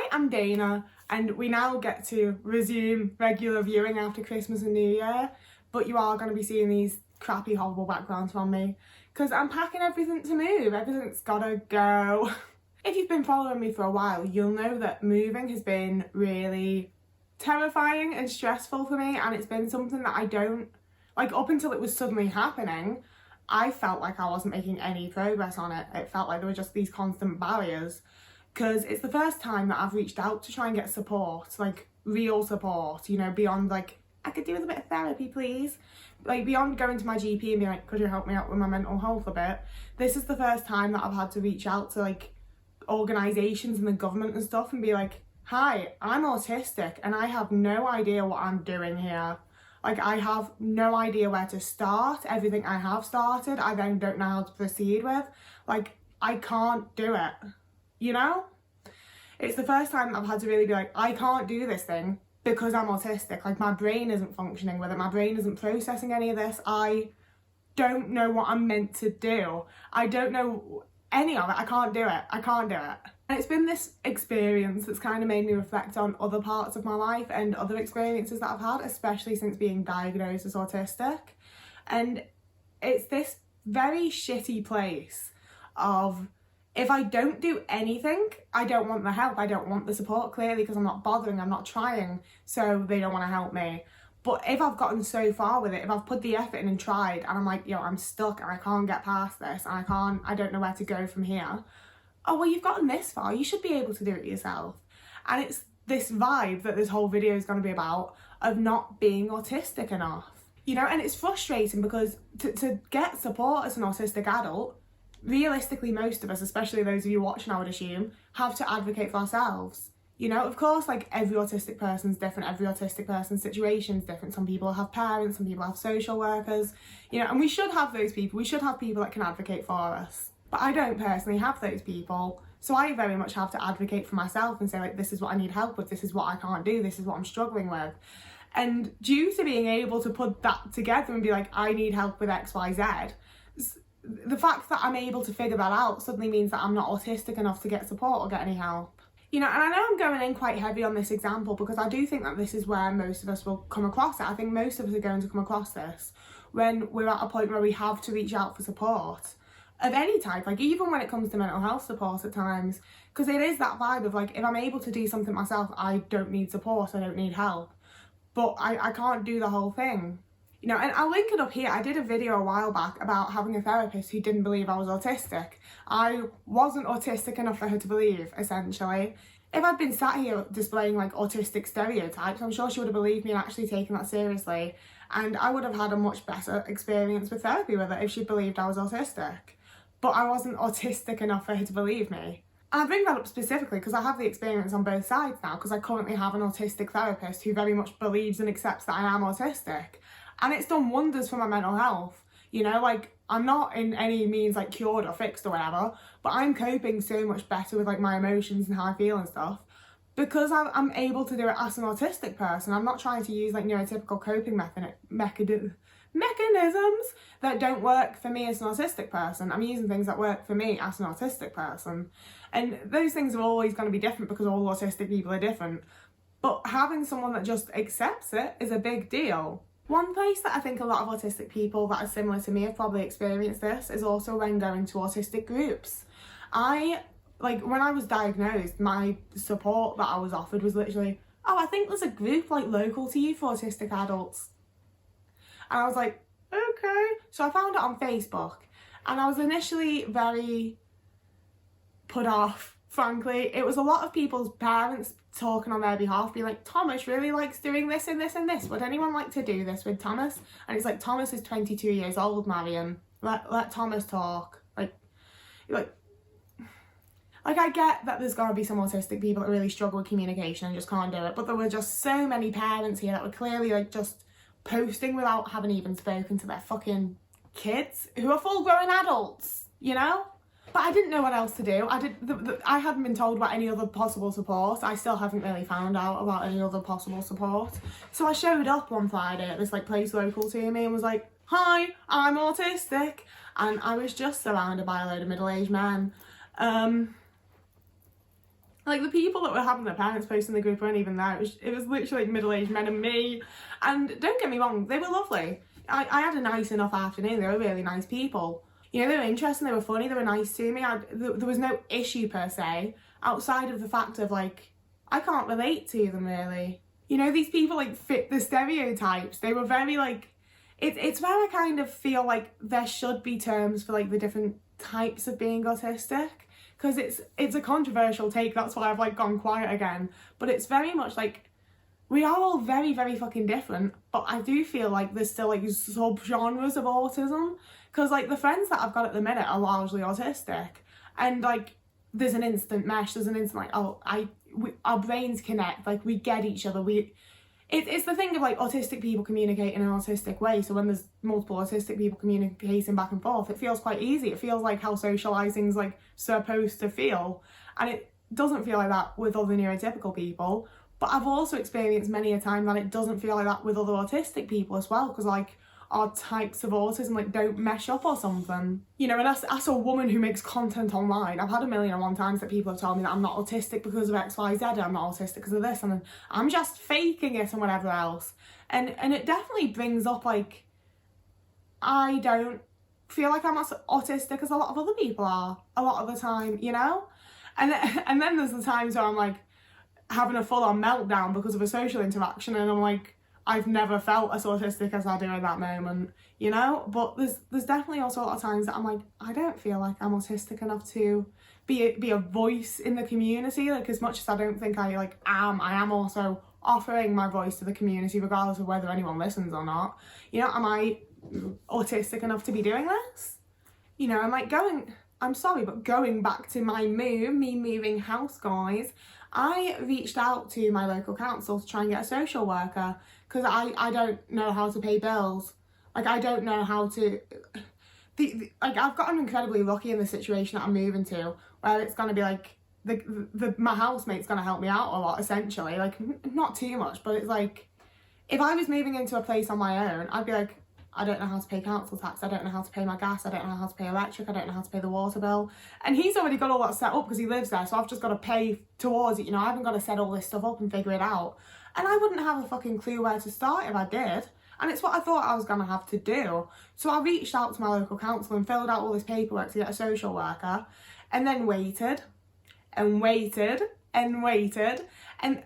Hi, I'm Dana, and we now get to resume regular viewing after Christmas and New Year, but you are going to be seeing these crappy, horrible backgrounds from me, because I'm packing everything to move. Everything's gotta go. If you've been following me for a while, you'll know that moving has been really terrifying and stressful for me, and it's been something that I don't, like, up until it was suddenly happening, I felt like I wasn't making any progress on it. It felt like there were just these constant barriers. Because it's the first time that I've reached out to try and get support, like real support, you know, beyond like, I could do with a bit of therapy, please. Like beyond going to my GP and being like, could you help me out with my mental health a bit? This is the first time that I've had to reach out to like organisations and the government and stuff and be like, hi, I'm autistic and I have no idea what I'm doing here. Like I have no idea where to start. Everything I have started, I then don't know how to proceed with. Like I can't do it. You know? It's the first time I've had to really be like, I can't do this thing because I'm autistic. Like my brain isn't functioning with it. My brain isn't processing any of this. I don't know what I'm meant to do. I don't know any of it. I can't do it. I can't do it. And it's been this experience that's kind of made me reflect on other parts of my life and other experiences that I've had, especially since being diagnosed as autistic. And it's this very shitty place of, if I don't do anything, I don't want the help, I don't want the support, clearly, because I'm not bothering, I'm not trying, so they don't want to help me. But if I've gotten so far with it, if I've put the effort in and tried, and I'm like, yo, I'm stuck and I can't get past this, and I don't know where to go from here. Oh, well, you've gotten this far, you should be able to do it yourself. And it's this vibe that this whole video is going to be about, of not being autistic enough. You know, and it's frustrating because to get support as an autistic adult, realistically, most of us, especially those of you watching, I would assume, have to advocate for ourselves. You know, of course, like every autistic person's different, every autistic person's situation's different. Some people have parents, some people have social workers, you know, and we should have those people. We should have people that can advocate for us. But I don't personally have those people. So I very much have to advocate for myself and say, like, this is what I need help with, this is what I can't do, this is what I'm struggling with. And due to being able to put that together and be like, I need help with X, Y, Z, the fact that I'm able to figure that out suddenly means that I'm not autistic enough to get support or get any help. You know, and I know I'm going in quite heavy on this example because I do think that this is where most of us will come across it. I think most of us are going to come across this when we're at a point where we have to reach out for support of any type, like even when it comes to mental health support at times, because it is that vibe of like, if I'm able to do something myself, I don't need support, I don't need help, but I can't do the whole thing. You know, and I'll link it up here. I did a video a while back about having a therapist who didn't believe I was autistic. I wasn't autistic enough for her to believe, essentially. If I'd been sat here displaying like autistic stereotypes, I'm sure she would have believed me and actually taken that seriously. And I would have had a much better experience with therapy with it if she believed I was autistic. But I wasn't autistic enough for her to believe me. And I bring that up specifically because I have the experience on both sides now, because I currently have an autistic therapist who very much believes and accepts that I am autistic. And it's done wonders for my mental health. You know, like, I'm not in any means like cured or fixed or whatever, but I'm coping so much better with like my emotions and how I feel and stuff because I'm able to do it as an autistic person. I'm not trying to use like neurotypical coping mechanisms that don't work for me as an autistic person. I'm using things that work for me as an autistic person. And those things are always going to be different because all autistic people are different. But having someone that just accepts it is a big deal. One place that I think a lot of autistic people that are similar to me have probably experienced this is also when going to autistic groups. When I was diagnosed, my support that I was offered was literally, oh, I think there's a group like local to you for autistic adults. And I was like, okay. So I found it on Facebook and I was initially very put off, frankly. It was a lot of people's parents talking on their behalf, being like, Thomas really likes doing this and this and this. Would anyone like to do this with Thomas? And it's like, Thomas is 22 years old, Marion. Let Thomas talk. Like I get that there's gotta be some autistic people that really struggle with communication and just can't do it, but there were just so many parents here that were clearly like just posting without having even spoken to their fucking kids who are full grown adults, you know? But I didn't know what else to do. I hadn't been told about any other possible support. I still haven't really found out about any other possible support. So I showed up one Friday at this like place local to me and was like, hi, I'm autistic. And I was just surrounded by a load of middle-aged men. Like, the people that were having their parents post in the group weren't even there. It was literally like middle-aged men and me. And don't get me wrong, they were lovely. I had a nice enough afternoon. They were really nice people. You know, they were interesting, they were funny, they were nice to me. There was no issue per se, outside of the fact of, like, I can't relate to them really. You know, these people, like, fit the stereotypes. They were very, like, it's where I kind of feel like there should be terms for, like, the different types of being autistic. Because it's a controversial take, that's why I've, like, gone quiet again. But it's very much, like, we are all very, very fucking different. But I do feel like there's still, like, sub-genres of autism. Because, like, the friends that I've got at the minute are largely autistic. And, like, there's an instant mesh, there's an instant, like, our brains connect, like, we get each other, it's the thing of, like, autistic people communicate in an autistic way, so when there's multiple autistic people communicating back and forth, it feels quite easy. It feels like how socialising's, like, supposed to feel, and it doesn't feel like that with other neurotypical people. But I've also experienced many a time that it doesn't feel like that with other autistic people as well, because, like, our types of autism, like, don't mesh up or something. You know, and as a woman who makes content online, I've had 1,000,001 times that people have told me that I'm not autistic because of X, Y, Z, I'm not autistic because of this, and I'm just faking it and whatever else. And it definitely brings up, like, I don't feel like I'm as autistic as a lot of other people are a lot of the time, you know? And then there's the times where I'm, like, having a full-on meltdown because of a social interaction, and I'm like, I've never felt as autistic as I do in that moment, you know? But there's definitely also a lot of times that I'm like, I don't feel like I'm autistic enough to be a voice in the community. Like, as much as I don't think I, like, I am also offering my voice to the community regardless of whether anyone listens or not. You know, am I autistic enough to be doing this? You know, I'm like I'm sorry, but going back to my me moving house, guys, I reached out to my local council to try and get a social worker because I don't know how to pay bills. Like, I don't know how to... like, I've gotten incredibly lucky in the situation that I'm moving to, where it's going to be, like, my housemate's going to help me out a lot, essentially. Like, not too much, but it's like, if I was moving into a place on my own, I'd be like, I don't know how to pay council tax, I don't know how to pay my gas, I don't know how to pay electric, I don't know how to pay the water bill. And he's already got all that set up because he lives there, so I've just got to pay towards it, you know, I haven't got to set all this stuff up and figure it out. And I wouldn't have a fucking clue where to start if I did. And it's what I thought I was going to have to do. So I reached out to my local council and filled out all this paperwork to get a social worker, and then waited and waited and waited. And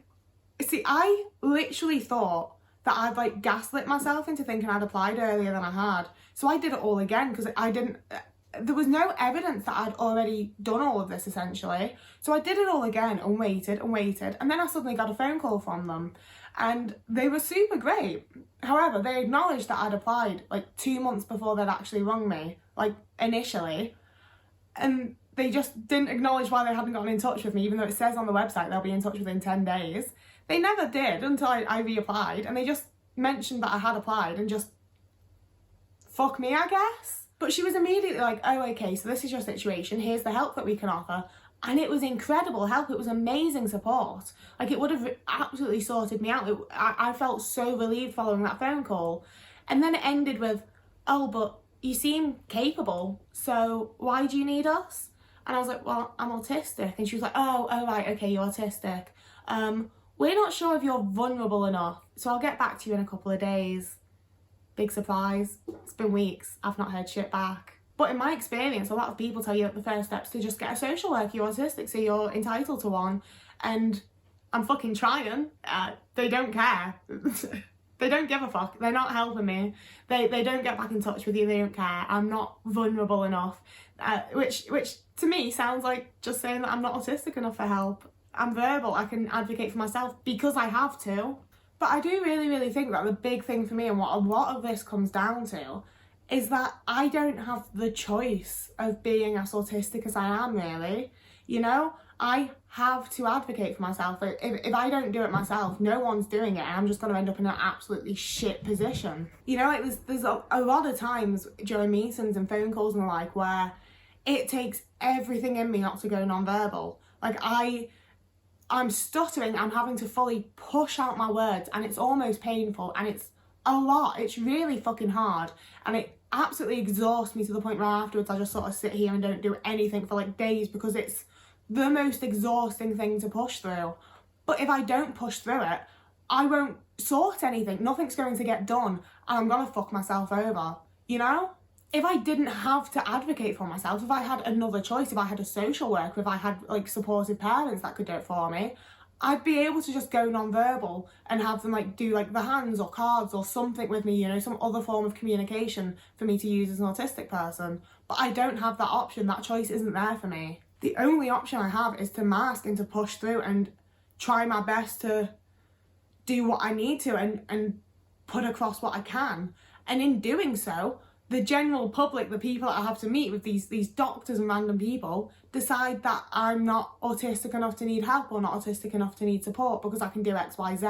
see, I literally thought that I'd, like, gaslit myself into thinking I'd applied earlier than I had. So I did it all again because there was no evidence that I'd already done all of this, essentially. So I did it all again and waited and waited, and then I suddenly got a phone call from them, and they were super great. However, they acknowledged that I'd applied, like, 2 months before they'd actually rung me, like, initially, and they just didn't acknowledge why they hadn't gotten in touch with me, even though it says on the website they'll be in touch within 10 days. They never did until I reapplied, and they just mentioned that I had applied and just fuck me, I guess. But she was immediately like, oh, okay, so this is your situation, here's the help that we can offer. And it was incredible help, it was amazing support. Like, it would have absolutely sorted me out. I felt so relieved following that phone call. And then it ended with, oh, but you seem capable, so why do you need us? And I was like, well, I'm autistic. And she was like, oh right, okay, you're autistic. We're not sure if you're vulnerable enough, so I'll get back to you in a couple of days. Big surprise. It's been weeks. I've not heard shit back. But in my experience, a lot of people tell you that the first step's to just get a social worker. You're autistic, so you're entitled to one. And I'm fucking trying. They don't care. They don't give a fuck. They're not helping me. They don't get back in touch with you. They don't care. I'm not vulnerable enough. Which to me sounds like just saying that I'm not autistic enough for help. I'm verbal. I can advocate for myself because I have to. But I do really, really think that the big thing for me, and what a lot of this comes down to, is that I don't have the choice of being as autistic as I am, really. You know, I have to advocate for myself. If I don't do it myself, no one's doing it, and I'm just going to end up in an absolutely shit position. You know, like, there's a lot of times during meetings and phone calls and the like where it takes everything in me not to go non-verbal. Like, I'm stuttering, I'm having to fully push out my words, and it's almost painful, and it's a lot. It's really fucking hard, and it absolutely exhausts me to the point where afterwards I just sort of sit here and don't do anything for, like, days, because it's the most exhausting thing to push through. But if I don't push through it, I won't sort anything. Nothing's going to get done, and I'm gonna fuck myself over, you know? If I didn't have to advocate for myself, if I had another choice, if I had a social worker, if I had like supportive parents that could do it for me, I'd be able to just go non-verbal and have them like do like the hands or cards or something with me, you know, some other form of communication for me to use as an autistic person. But I don't have that option. That choice isn't there for me. The only option I have is to mask and to push through and try my best to do what I need to and put across what I can. And in doing so, the general public, the people that I have to meet with, these doctors and random people, decide that I'm not autistic enough to need help or not autistic enough to need support because I can do X, Y, Z.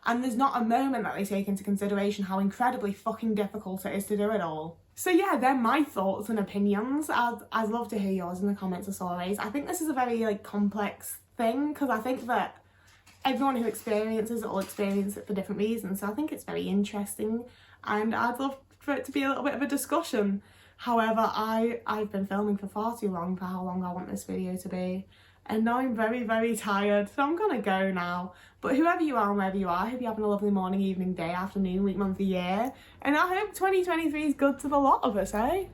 And there's not a moment that they take into consideration how incredibly fucking difficult it is to do it all. So yeah, they're my thoughts and opinions. I'd love to hear yours in the comments as always. I think this is a very like complex thing because I think that everyone who experiences it will experience it for different reasons. So I think it's very interesting and I'd love for it to be a little bit of a discussion. However, I've been filming for far too long for how long I want this video to be. And now I'm very, very tired, so I'm gonna go now. But whoever you are and wherever you are, I hope you're having a lovely morning, evening, day, afternoon, week, month, year. And I hope 2023 is good to the lot of us, eh?